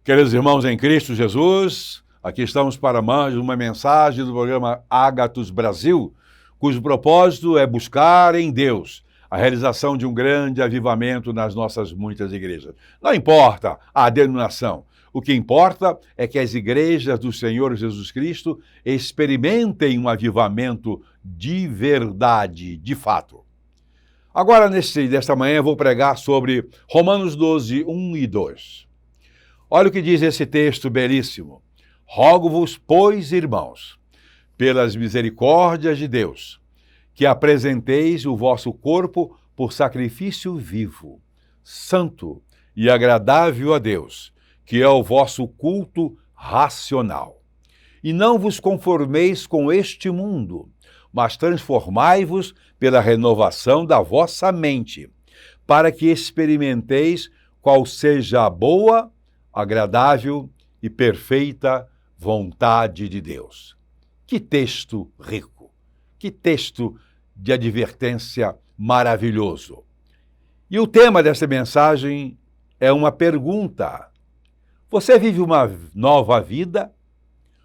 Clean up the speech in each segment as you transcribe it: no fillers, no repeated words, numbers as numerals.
Queridos irmãos em Cristo Jesus, aqui estamos para mais uma mensagem do programa Ágatos Brasil, cujo propósito é buscar em Deus a realização de um grande avivamento nas nossas muitas igrejas. Não importa a denominação, o que importa é que as igrejas do Senhor Jesus Cristo experimentem um avivamento de verdade, de fato. Agora, desta manhã, eu vou pregar sobre Romanos 12, 1 e 2. Olha o que diz esse texto belíssimo. Rogo-vos, pois, irmãos, pelas misericórdias de Deus, que apresenteis o vosso corpo por sacrifício vivo, santo e agradável a Deus, que é o vosso culto racional. E não vos conformeis com este mundo, mas transformai-vos pela renovação da vossa mente, para que experimenteis qual seja a boa, agradável e perfeita vontade de Deus. Que texto rico, que texto de advertência maravilhoso. E o tema dessa mensagem é uma pergunta. Você vive uma nova vida?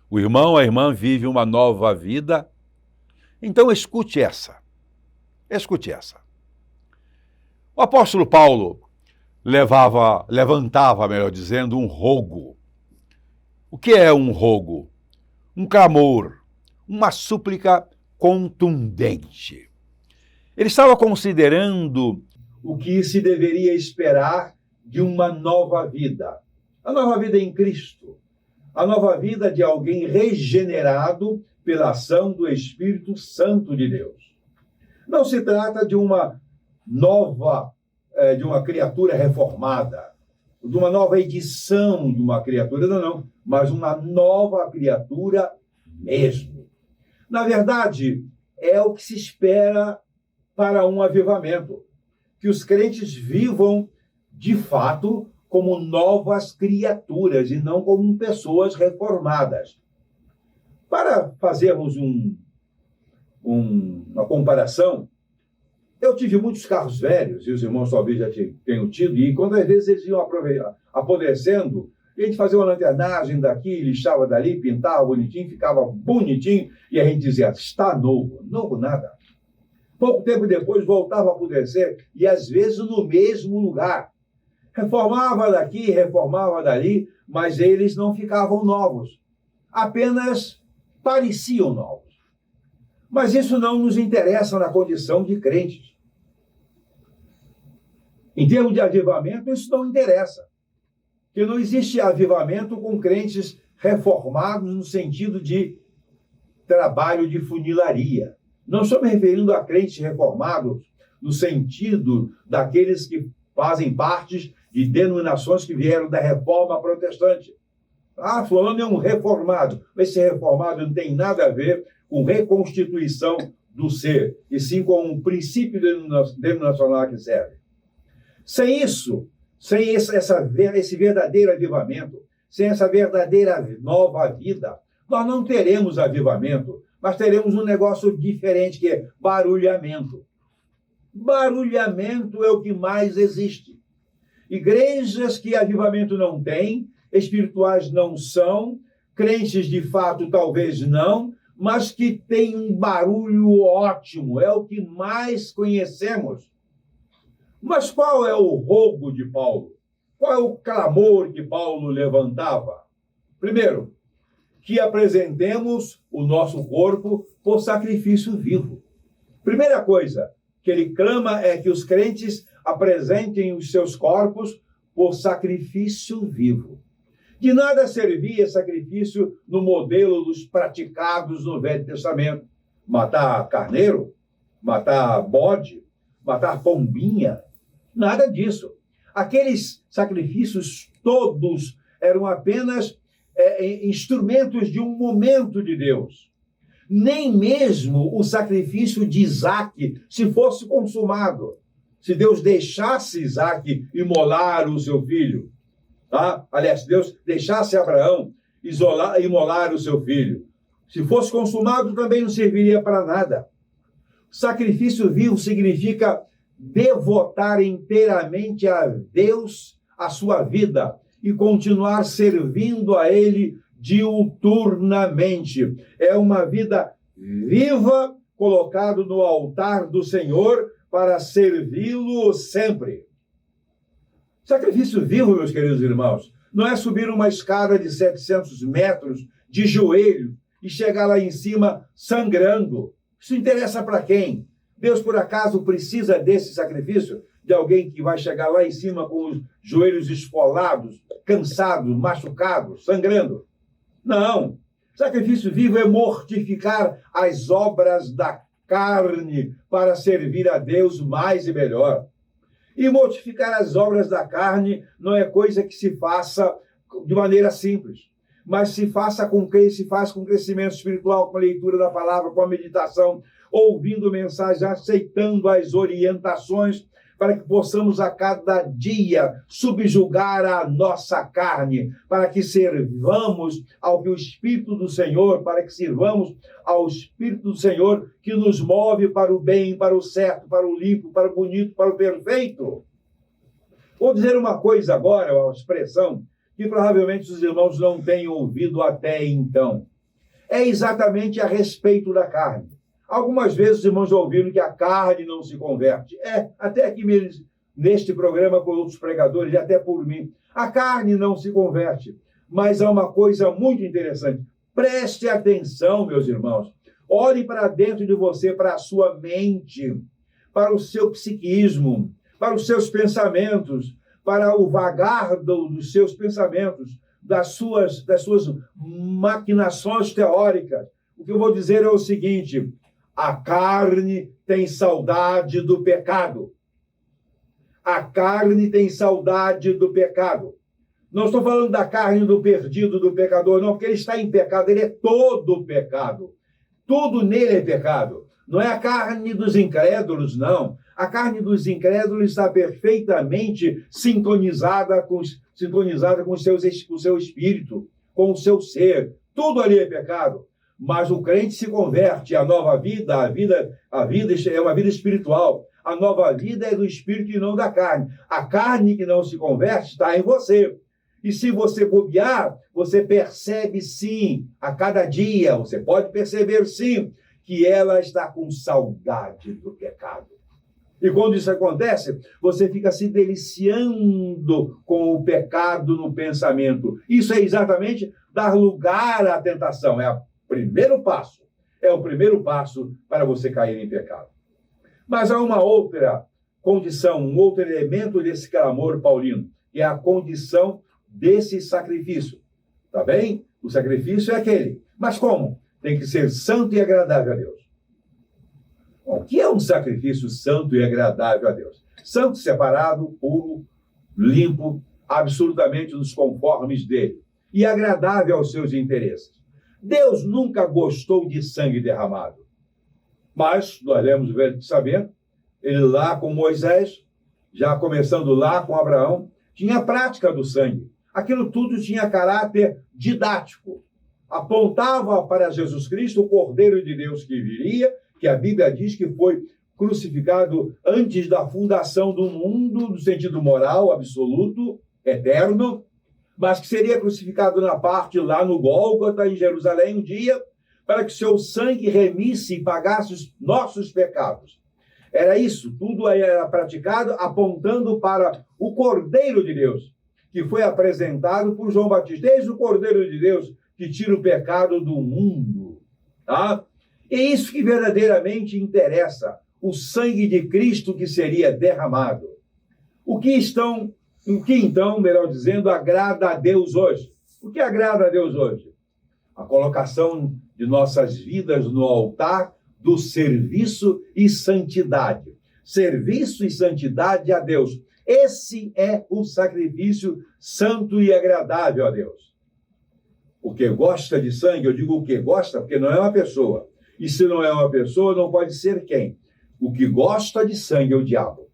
O irmão, a irmã vive uma nova vida? Então escute essa. Escute essa. O apóstolo Paulo levantava, melhor dizendo, um rogo. O que é um rogo? Um clamor, uma súplica contundente. Ele estava considerando o que se deveria esperar de uma nova vida. A nova vida em Cristo. A nova vida de alguém regenerado pela ação do Espírito Santo de Deus. Não se trata de uma criatura reformada, de uma nova edição de uma criatura, não, mas uma nova criatura mesmo. Na verdade, é o que se espera para um avivamento, que os crentes vivam, de fato, como novas criaturas e não como pessoas reformadas. Para fazermos uma comparação, eu tive muitos carros velhos, e os irmãos talvez já tenham tido, e quantas vezes eles iam apodrecendo, a gente fazia uma lanternagem daqui, lixava dali, pintava bonitinho, ficava bonitinho, e a gente dizia, está novo. Novo nada. Pouco tempo depois voltava a apodrecer, e às vezes no mesmo lugar. Reformava daqui, reformava dali, mas eles não ficavam novos. Apenas pareciam novos. Mas isso não nos interessa na condição de crentes. Em termos de avivamento, isso não interessa. Porque não existe avivamento com crentes reformados no sentido de trabalho de funilaria. Não estou me referindo a crentes reformados no sentido daqueles que fazem parte de denominações que vieram da reforma protestante. Ah, fulano é um reformado. Esse reformado não tem nada a ver com reconstituição do ser, e sim com um princípio denominacional que serve. Sem isso, sem esse verdadeiro avivamento, sem essa verdadeira nova vida, nós não teremos avivamento, mas teremos um negócio diferente, que é barulhamento. Barulhamento é o que mais existe. Igrejas que avivamento não têm, espirituais não são, crentes de fato talvez não, mas que têm um barulho ótimo, é o que mais conhecemos. Mas qual é o rogo de Paulo? Qual é o clamor que Paulo levantava? Primeiro, que apresentemos o nosso corpo por sacrifício vivo. Primeira coisa que ele clama é que os crentes apresentem os seus corpos por sacrifício vivo. De nada servia sacrifício no modelo dos praticados no Velho Testamento. Matar carneiro, matar bode, matar pombinha, nada disso. Aqueles sacrifícios todos eram apenas instrumentos de um momento de Deus. Nem mesmo o sacrifício de Isaque, se fosse consumado, se Deus deixasse Isaque imolar o seu filho, tá? Aliás, Deus deixasse Abraão imolar o seu filho, se fosse consumado também não serviria para nada. Sacrifício vivo significa devotar inteiramente a Deus a sua vida e continuar servindo a Ele diuturnamente. É uma vida viva, colocado no altar do Senhor para servi-lo sempre. Sacrifício vivo, meus queridos irmãos, não é subir uma escada de 700 metros de joelho e chegar lá em cima sangrando. Isso interessa para quem? Deus, por acaso, precisa desse sacrifício? De alguém que vai chegar lá em cima com os joelhos esfolados, cansados, machucados, sangrando? Não. Sacrifício vivo é mortificar as obras da carne para servir a Deus mais e melhor. E mortificar as obras da carne não é coisa que se faça de maneira simples, mas se faz com crescimento espiritual, com a leitura da palavra, com a meditação, ouvindo mensagens, aceitando as orientações, para que possamos a cada dia subjugar a nossa carne, para que sirvamos ao que o Espírito do Senhor, para que sirvamos ao Espírito do Senhor que nos move para o bem, para o certo, para o limpo, para o bonito, para o perfeito. Vou dizer uma coisa agora, uma expressão que provavelmente os irmãos não tenham ouvido até então. É exatamente a respeito da carne. Algumas vezes os irmãos ouviram que a carne não se converte. Até aqui mesmo, neste programa com outros pregadores, e até por mim. A carne não se converte. Mas há uma coisa muito interessante. Preste atenção, meus irmãos. Olhe para dentro de você, para a sua mente, para o seu psiquismo, para os seus pensamentos, para o vagar dos seus pensamentos, das suas maquinações teóricas. O que eu vou dizer é o seguinte: a carne tem saudade do pecado. A carne tem saudade do pecado. Não estou falando da carne do perdido, do pecador, não, porque ele está em pecado, ele é todo pecado. Tudo nele é pecado. Não é a carne dos incrédulos, não. A carne dos incrédulos está perfeitamente sintonizada com o seu espírito, com o seu ser. Tudo ali é pecado. Mas o crente se converte, a nova vida, a vida é uma vida espiritual. A nova vida é do espírito e não da carne. A carne que não se converte está em você. E se você bobear, você percebe sim, a cada dia, você pode perceber sim, que ela está com saudade do pecado. E quando isso acontece, você fica se deliciando com o pecado no pensamento. Isso é exatamente dar lugar à tentação. É o primeiro passo para você cair em pecado. Mas há uma outra condição, um outro elemento desse clamor paulino, que é a condição desse sacrifício. Tá bem? O sacrifício é aquele. Mas como? Tem que ser santo e agradável a Deus. Bom, o que é um sacrifício santo e agradável a Deus? Santo, separado, puro, limpo, absolutamente nos conformes dele. E agradável aos seus interesses. Deus nunca gostou de sangue derramado. Mas, nós lemos o Velho Testamento, ele lá com Moisés, já começando lá com Abraão, tinha a prática do sangue. Aquilo tudo tinha caráter didático. Apontava para Jesus Cristo, o Cordeiro de Deus que viria, que a Bíblia diz que foi crucificado antes da fundação do mundo, no sentido moral, absoluto, eterno, mas que seria crucificado na parte lá no Gólgota, em Jerusalém, um dia, para que seu sangue remisse e pagasse os nossos pecados. Era isso, tudo era praticado apontando para o Cordeiro de Deus, que foi apresentado por João Batista. Eis o Cordeiro de Deus que tira o pecado do mundo. Tá? É isso que verdadeiramente interessa, o sangue de Cristo que seria derramado. O que então, melhor dizendo, agrada a Deus hoje? O que agrada a Deus hoje? A colocação de nossas vidas no altar do serviço e santidade. Serviço e santidade a Deus. Esse é o sacrifício santo e agradável a Deus. O que gosta de sangue, eu digo o que gosta, porque não é uma pessoa. E se não é uma pessoa, não pode ser quem? O que gosta de sangue é o diabo.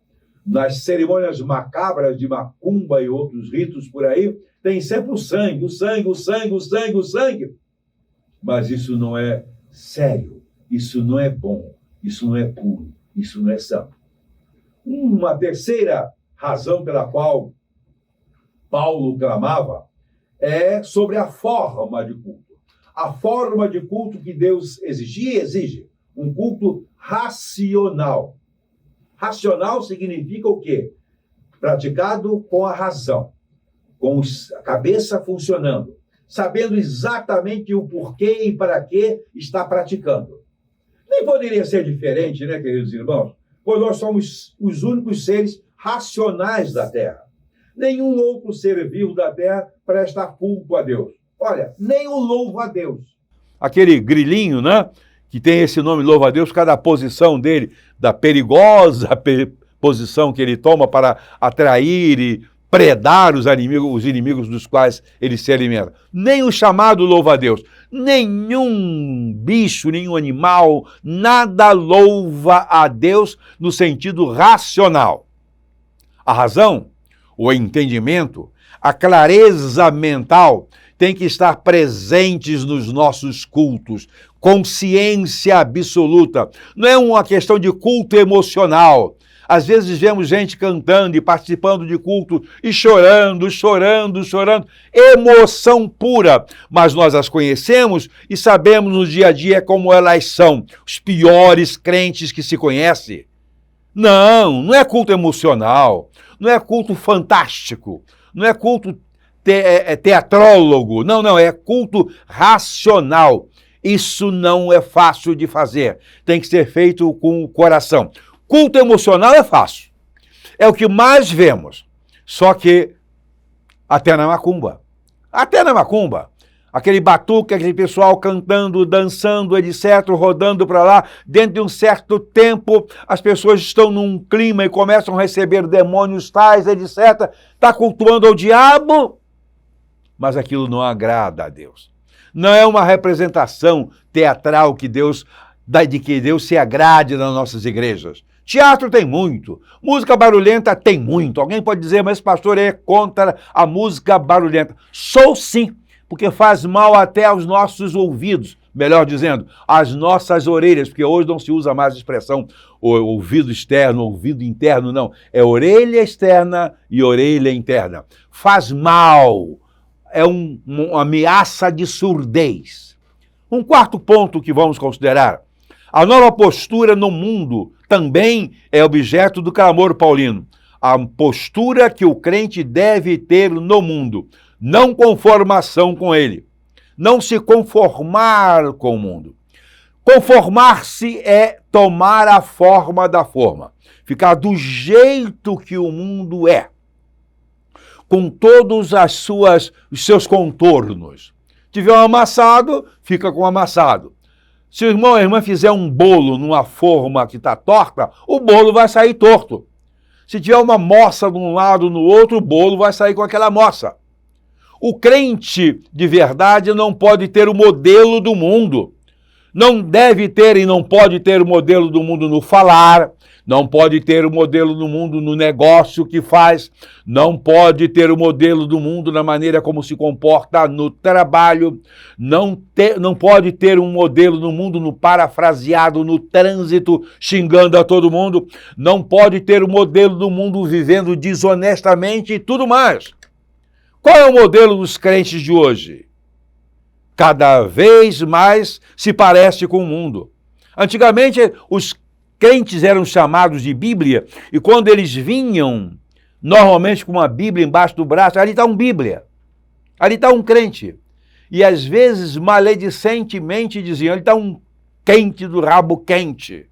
Nas cerimônias macabras de macumba e outros ritos por aí, tem sempre o sangue, o sangue, o sangue, o sangue, o sangue. Mas isso não é sério, isso não é bom, isso não é puro, isso não é santo. Uma terceira razão pela qual Paulo clamava é sobre a forma de culto. A forma de culto que Deus exigia e exige. Um culto racional. Racional significa o quê? Praticado com a razão, com a cabeça funcionando, sabendo exatamente o porquê e para que está praticando. Nem poderia ser diferente, né, queridos irmãos? Pois nós somos os únicos seres racionais da Terra. Nenhum outro ser vivo da Terra presta culto a Deus. Olha, nem o louvo a Deus. Aquele grilinho, né? Que tem esse nome, louva a Deus, por causa da posição dele, da perigosa posição que ele toma para atrair e predar os inimigos dos quais ele se alimenta. Nem o chamado louva a Deus. Nenhum bicho, nenhum animal, nada louva a Deus no sentido racional. A razão, o entendimento, a clareza mental tem que estar presentes nos nossos cultos. Consciência absoluta. Não é uma questão de culto emocional. Às vezes vemos gente cantando e participando de culto e chorando. Emoção pura. Mas nós as conhecemos e sabemos no dia a dia como elas são. Os piores crentes que se conhece. Não é culto emocional. Não é culto fantástico. Não é culto teatrólogo. Não, é culto racional. Isso não é fácil de fazer. Tem que ser feito com o coração. Culto emocional é fácil. É o que mais vemos. Só que até na macumba. Aquele batuque, aquele pessoal cantando, dançando, etc., rodando para lá. Dentro de um certo tempo, as pessoas estão num clima e começam a receber demônios tais, etc. Está cultuando ao diabo, mas aquilo não agrada a Deus. Não é uma representação teatral de que Deus se agrade nas nossas igrejas. Teatro tem muito, música barulhenta tem muito. Alguém pode dizer, mas pastor é contra a música barulhenta. Sou sim, porque faz mal até aos nossos ouvidos, melhor dizendo, às nossas orelhas, porque hoje não se usa mais a expressão ouvido externo, ouvido interno, não. É orelha externa e orelha interna. Faz mal, é uma ameaça de surdez. Um quarto ponto que vamos considerar. A nova postura no mundo também é objeto do clamor paulino. A postura que o crente deve ter no mundo. Não conformação com ele. Não se conformar com o mundo. Conformar-se é tomar a forma da forma. Ficar do jeito que o mundo é. Com todos os seus contornos. Tiver um amassado, fica com amassado. Se o irmão ou a irmã fizer um bolo numa forma que está torta, o bolo vai sair torto. Se tiver uma moça de um lado no outro, o bolo vai sair com aquela moça. O crente de verdade não pode ter o modelo do mundo. Não deve ter e não pode ter o modelo do mundo no falar, não pode ter o modelo do mundo no negócio que faz, não pode ter o modelo do mundo na maneira como se comporta no trabalho, não pode ter um modelo do mundo no parafraseado, no trânsito, xingando a todo mundo, não pode ter o modelo do mundo vivendo desonestamente e tudo mais. Qual é o modelo dos crentes de hoje? Cada vez mais se parece com o mundo. Antigamente, os crentes eram chamados de Bíblia, e quando eles vinham, normalmente com uma Bíblia embaixo do braço, ali está um Bíblia, ali está um crente. E às vezes, maledicentemente diziam, ali está um quente do rabo quente.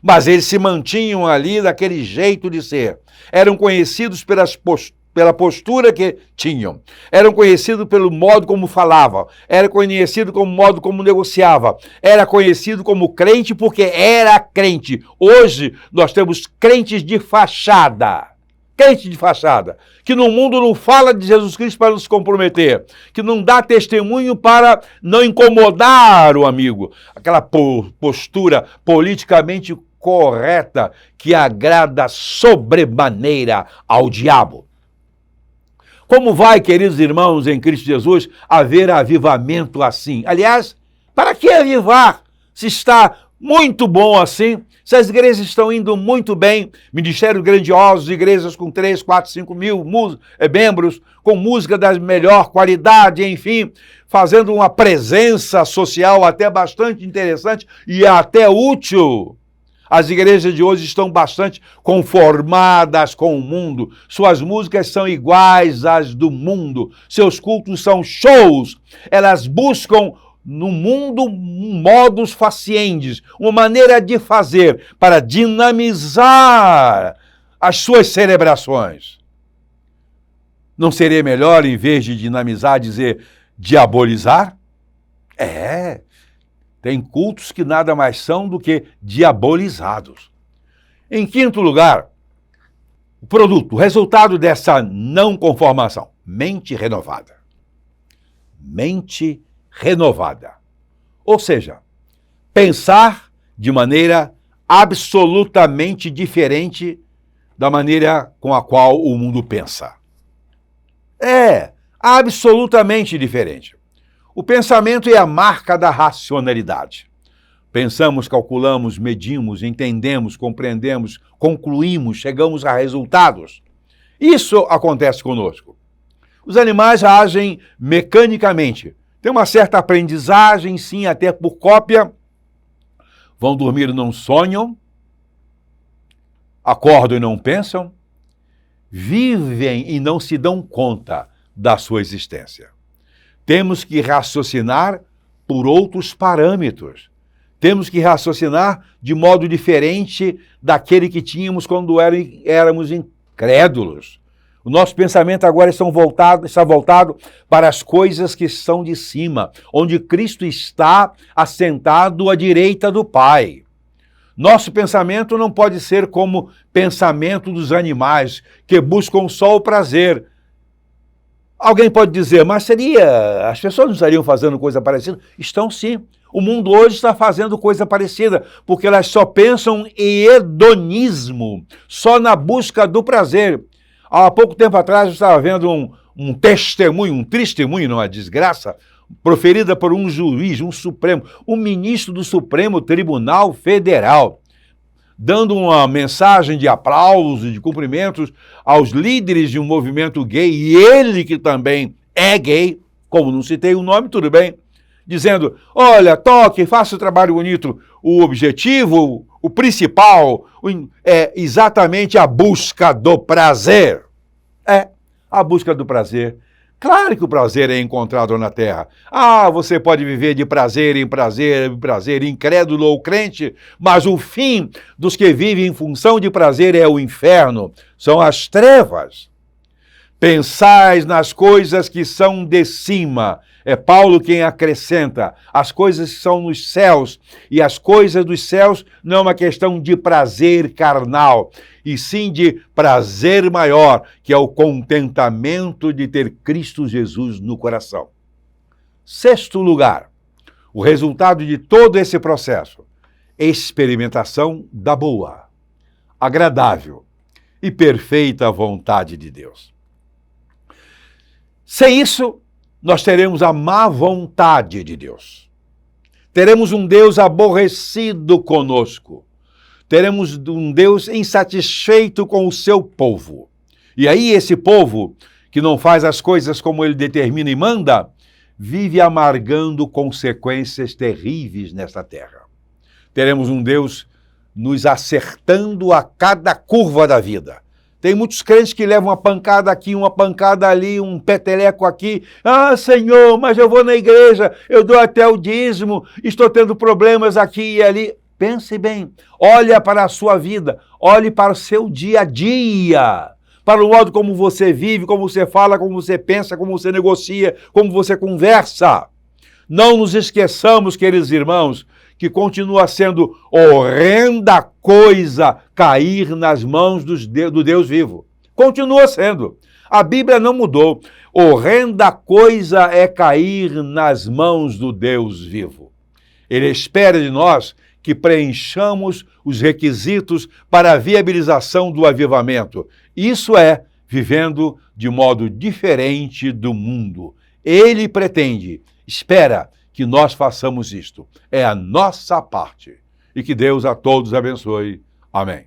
Mas eles se mantinham ali daquele jeito de ser. Eram conhecidos pela postura que tinham. Eram conhecidos pelo modo como falavam. Era conhecido como modo como negociava. Era conhecido como crente porque era crente. Hoje nós temos crentes de fachada. Crente de fachada. Que no mundo não fala de Jesus Cristo para nos comprometer. Que não dá testemunho para não incomodar o amigo. Aquela postura politicamente correta que agrada sobremaneira ao diabo. Como vai, queridos irmãos em Cristo Jesus, haver avivamento assim? Aliás, para que avivar se está muito bom assim, se as igrejas estão indo muito bem, ministérios grandiosos, igrejas com 3, 4, 5 mil membros, com música da melhor qualidade, enfim, fazendo uma presença social até bastante interessante e até útil. As igrejas de hoje estão bastante conformadas com o mundo. Suas músicas são iguais às do mundo. Seus cultos são shows. Elas buscam no mundo um modus faciendi, uma maneira de fazer para dinamizar as suas celebrações. Não seria melhor, em vez de dinamizar, dizer diabolizar? Tem cultos que nada mais são do que diabolizados. Em quinto lugar, o produto, o resultado dessa não conformação, mente renovada. Mente renovada. Ou seja, pensar de maneira absolutamente diferente da maneira com a qual o mundo pensa. Absolutamente diferente. O pensamento é a marca da racionalidade. Pensamos, calculamos, medimos, entendemos, compreendemos, concluímos, chegamos a resultados. Isso acontece conosco. Os animais agem mecanicamente. Tem uma certa aprendizagem, sim, até por cópia. Vão dormir e não sonham. Acordam e não pensam. Vivem e não se dão conta da sua existência. Temos que raciocinar por outros parâmetros. Temos que raciocinar de modo diferente daquele que tínhamos quando éramos incrédulos. O nosso pensamento agora está voltado para as coisas que são de cima, onde Cristo está assentado à direita do Pai. Nosso pensamento não pode ser como pensamento dos animais, que buscam só o prazer. Alguém pode dizer, mas as pessoas não estariam fazendo coisa parecida? Estão sim. O mundo hoje está fazendo coisa parecida, porque elas só pensam em hedonismo, só na busca do prazer. Há pouco tempo atrás eu estava vendo um testemunho, não é desgraça, proferida por um juiz, um ministro do Supremo Tribunal Federal, dando uma mensagem de aplausos, de cumprimentos aos líderes de um movimento gay, e ele que também é gay, como não citei o nome, tudo bem, dizendo, olha, toque, faça o trabalho bonito, o objetivo, o principal, é exatamente a busca do prazer. A busca do prazer. Claro que o prazer é encontrado na terra. Você pode viver de prazer em prazer, incrédulo ou crente, mas o fim dos que vivem em função de prazer é o inferno, são as trevas. Pensais nas coisas que são de cima. É Paulo quem acrescenta, as coisas que são nos céus, e as coisas dos céus não é uma questão de prazer carnal, e sim de prazer maior, que é o contentamento de ter Cristo Jesus no coração. Sexto lugar, o resultado de todo esse processo, experimentação da boa, agradável e perfeita vontade de Deus. Sem isso, nós teremos a má vontade de Deus. Teremos um Deus aborrecido conosco. Teremos um Deus insatisfeito com o seu povo. E aí esse povo, que não faz as coisas como ele determina e manda, vive amargando consequências terríveis nesta terra. Teremos um Deus nos acertando a cada curva da vida. Tem muitos crentes que levam uma pancada aqui, uma pancada ali, um peteleco aqui. Senhor, mas eu vou na igreja, eu dou até o dízimo, estou tendo problemas aqui e ali. Pense bem, olha para a sua vida, olhe para o seu dia a dia, para o modo como você vive, como você fala, como você pensa, como você negocia, como você conversa. Não nos esqueçamos, queridos irmãos, que continua sendo horrenda coisa cair nas mãos do Deus vivo. Continua sendo. A Bíblia não mudou. Horrenda coisa é cair nas mãos do Deus vivo. Ele espera de nós que preenchamos os requisitos para a viabilização do avivamento. Isso é, vivendo de modo diferente do mundo. Ele pretende, espera, que nós façamos isto. É a nossa parte. e que Deus a todos abençoe. Amém.